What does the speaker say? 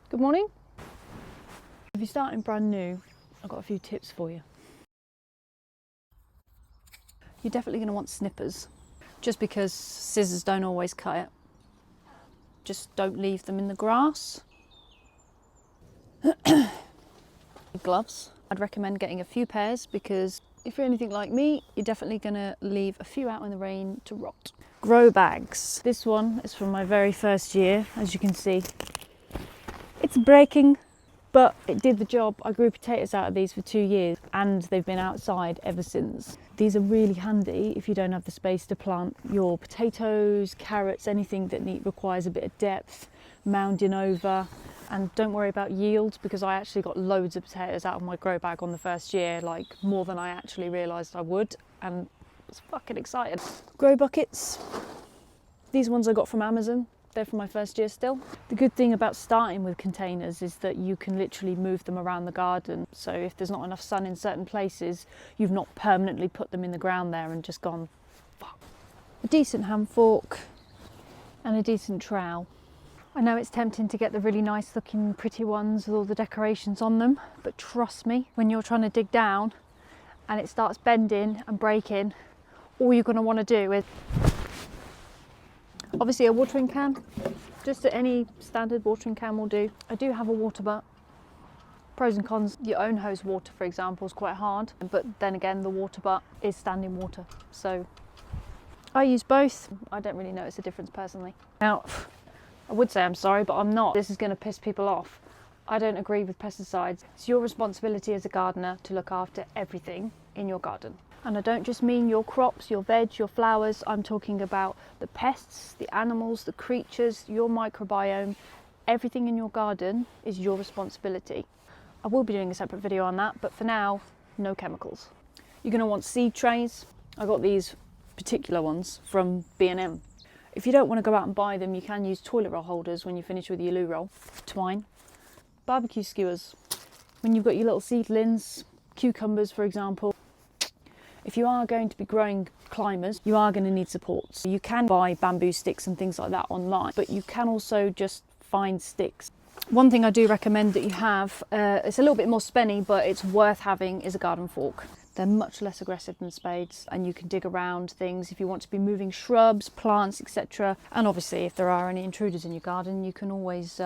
Good morning. If you're starting brand new, I've got a few tips for you. You're definitely going to want snippers, just because scissors don't always cut it. Just don't leave them in the grass. Gloves. I'd recommend getting a few pairs because if you're anything like me, you're definitely going to leave a few out in the rain to rot. Grow bags. This one is from my very first year, as you can see. It's breaking, but it did the job. I grew potatoes out of these for 2 years and they've been outside ever since. These are really handy if you don't have the space to plant your potatoes, carrots, anything that requires a bit of depth, mounding over. And don't worry about yield, because I actually got loads of potatoes out of my grow bag on the first year, like more than I actually realised I would, and I was fucking excited. Grow buckets. These ones I got from Amazon. They're from my first year still. The good thing about starting with containers is that you can literally move them around the garden. So if there's not enough sun in certain places, you've not permanently put them in the ground there and just gone, fuck. A decent hand fork and a decent trowel. I know it's tempting to get the really nice looking pretty ones with all the decorations on them, but trust me, when you're trying to dig down and it starts bending and breaking, all you're going to want to do is obviously a watering can, just any standard watering can will do. I do have a water butt. Pros and cons, your own hose water for example is quite hard, but then again the water butt is standing water, so I use both. I don't really notice a difference personally. Now, I would say I'm sorry, but I'm not. This is going to piss people off. I don't agree with pesticides. It's your responsibility as a gardener to look after everything in your garden. And I don't just mean your crops, your veg, your flowers. I'm talking about the pests, the animals, the creatures, your microbiome. Everything in your garden is your responsibility. I will be doing a separate video on that, but for now, no chemicals. You're going to want seed trays. I got these particular ones from B&M. If you don't want to go out and buy them, you can use toilet roll holders when you finish with your loo roll. Twine. Barbecue skewers. When you've got your little seedlings, cucumbers for example. If you are going to be growing climbers, you are going to need supports. You can buy bamboo sticks and things like that online, but you can also just find sticks. One thing I do recommend that you have, it's a little bit more spenny, but it's worth having, is a garden fork. They're much less aggressive than spades and you can dig around things if you want to be moving shrubs, plants, etc. And obviously if there are any intruders in your garden, you can always